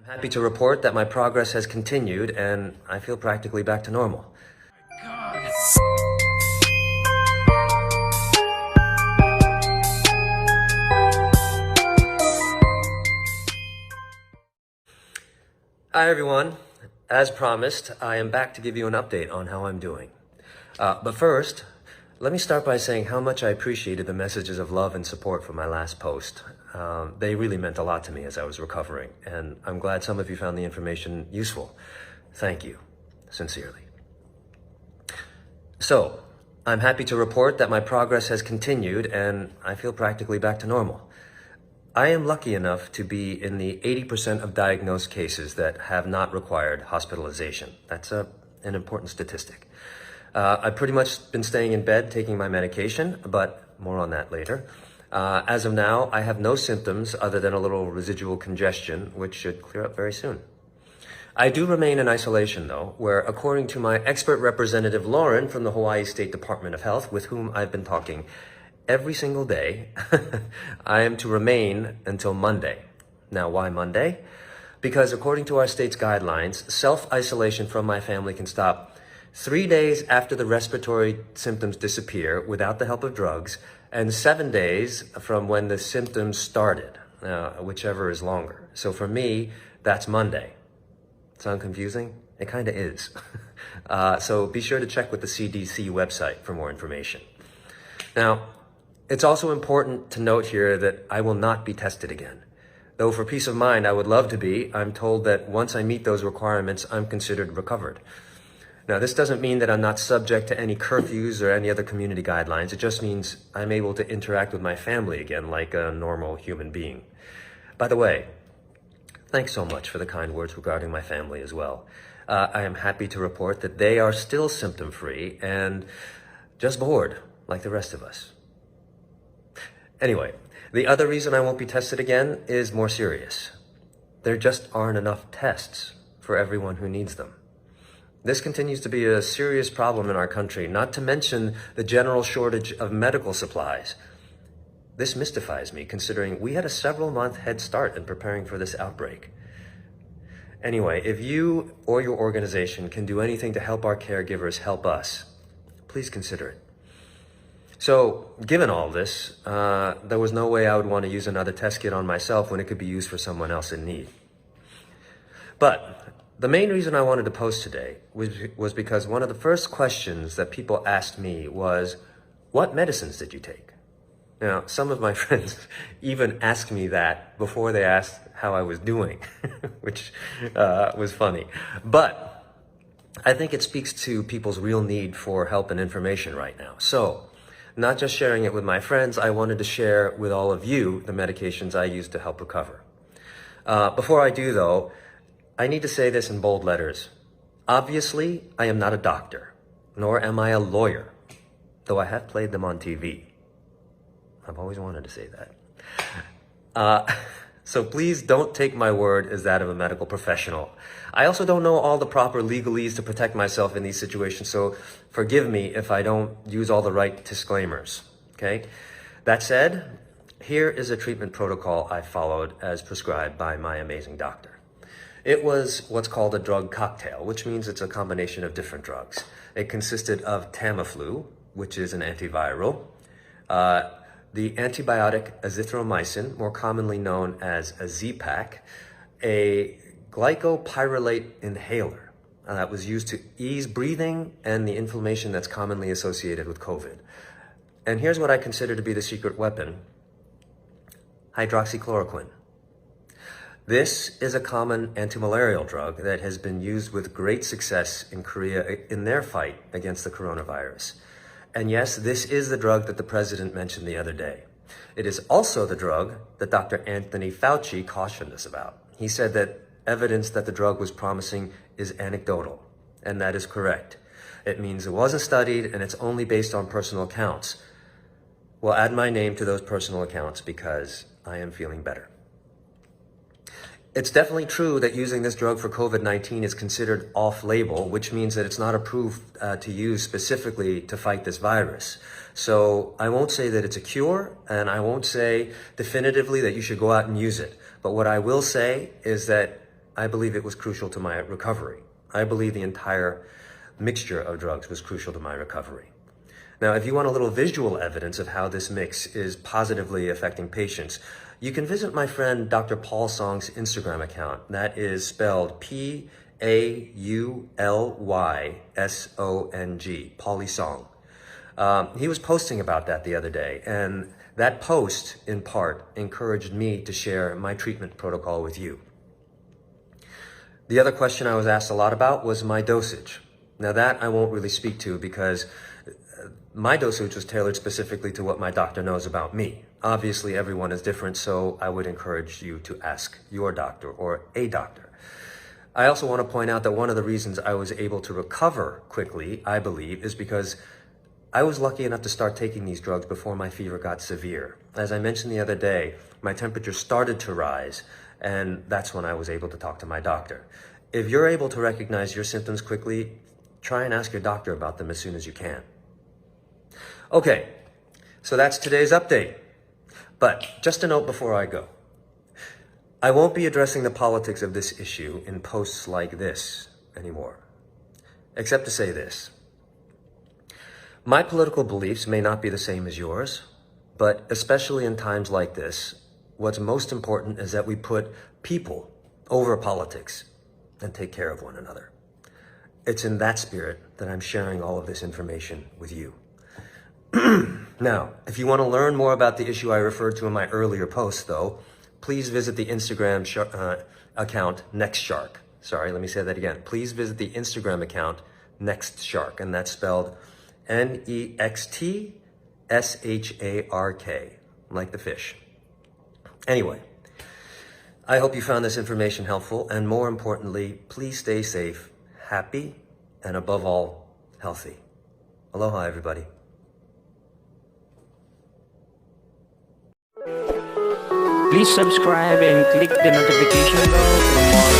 Happy to report that my progress has continued and I feel practically back to normal. Hi everyone. As promised, I am back to give you an update on how I'm doing. But first, let me start by saying how much I appreciated the messages of love and support from my last post. They really meant a lot to me as I was recovering, and I'm glad some of you found the information useful. Thank you, sincerely. So, I'm happy to report that my progress has continued and I feel practically back to normal. I am lucky enough to be in the 80% of diagnosed cases that have not required hospitalization. That's an important statistic. I've pretty much been staying in bed taking my medication, but more on that later. As of now, I have no symptoms other than a little residual congestion, which should clear up very soon. I do remain in isolation, though, where, according to my expert representative, Lauren, from the Hawaii State Department of Health, with whom I've been talking every single day, I am to remain until Monday. Now, why Monday? Because according to our state's guidelines, self-isolation from my family can stop 3 days after the respiratory symptoms disappear without the help of drugs, and 7 days from when the symptoms started, whichever is longer. So for me, that's Monday. Sound confusing? It kind of is. So be sure to check with the CDC website for more information. Now, it's also important to note here that I will not be tested again. Though for peace of mind, I would love to be. I'm told that once I meet those requirements, I'm considered recovered. Now, this doesn't mean that I'm not subject to any curfews or any other community guidelines. It just means I'm able to interact with my family again like a normal human being. By the way, thanks so much for the kind words regarding my family as well. I am happy to report that they are still symptom-free and just bored like the rest of us. Anyway, the other reason I won't be tested again is more serious. There just aren't enough tests for everyone who needs them. This continues to be a serious problem in our country, not to mention the general shortage of medical supplies. This mystifies me, considering we had a several-month head start in preparing for this outbreak. Anyway, if you or your organization can do anything to help our caregivers help us, please consider it. So, given all this, there was no way I would want to use another test kit on myself when it could be used for someone else in need. But the main reason I wanted to post today was because one of the first questions that people asked me was, what medicines did you take? Now, some of my friends even asked me that before they asked how I was doing, which was funny. But I think it speaks to people's real need for help and information right now. So, not just sharing it with my friends, I wanted to share with all of you the medications I use to help recover. Before I do, though, I need to say this in bold letters. Obviously, I am not a doctor, nor am I a lawyer, though I have played them on TV. I've always wanted to say that. So please don't take my word as that of a medical professional. I also don't know all the proper legalese to protect myself in these situations, so forgive me if I don't use all the right disclaimers, okay? That said, here is a treatment protocol I followed as prescribed by my amazing doctor. It was what's called a drug cocktail, which means it's a combination of different drugs. It consisted of Tamiflu, which is an antiviral, the antibiotic azithromycin, more commonly known as a Z-Pak, a glycopyrrolate inhaler that was used to ease breathing and the inflammation that's commonly associated with COVID. And here's what I consider to be the secret weapon: hydroxychloroquine. This is a common antimalarial drug that has been used with great success in Korea in their fight against the coronavirus. And yes, this is the drug that the president mentioned the other day. It is also the drug that Dr. Anthony Fauci cautioned us about. He said that evidence that the drug was promising is anecdotal, and that is correct. It means it wasn't studied and it's only based on personal accounts. We'll add my name to those personal accounts because I am feeling better. It's definitely true that using this drug for COVID-19 is considered off-label, which means that it's not approved to use specifically to fight this virus. So I won't say that it's a cure, and I won't say definitively that you should go out and use it. But what I will say is that I believe it was crucial to my recovery. I believe the entire mixture of drugs was crucial to my recovery. Now, if you want a little visual evidence of how this mix is positively affecting patients, you can visit my friend Dr. Paul Song's Instagram account. That is spelled Paulysong, Pauly Song. He was posting about that the other day, and that post, in part, encouraged me to share my treatment protocol with you. The other question I was asked a lot about was my dosage. Now that I won't really speak to because my dosage was tailored specifically to what my doctor knows about me. Obviously, everyone is different, so I would encourage you to ask your doctor or a doctor. I also want to point out that one of the reasons I was able to recover quickly, I believe, is because I was lucky enough to start taking these drugs before my fever got severe. As I mentioned the other day, my temperature started to rise, and that's when I was able to talk to my doctor. If you're able to recognize your symptoms quickly, try and ask your doctor about them as soon as you can. Okay, so that's today's update. But just a note before I go. I won't be addressing the politics of this issue in posts like this anymore, except to say this. My political beliefs may not be the same as yours, but especially in times like this, what's most important is that we put people over politics and take care of one another. It's in that spirit that I'm sharing all of this information with you. Now, if you want to learn more about the issue I referred to in my earlier post, though, please visit the Instagram account NextShark. Sorry, let me say that again. Please visit the Instagram account NextShark, and that's spelled NEXTSHARK, like the fish. Anyway, I hope you found this information helpful, and more importantly, please stay safe, happy, and above all, healthy. Aloha, everybody. Please subscribe and click the notification bell for more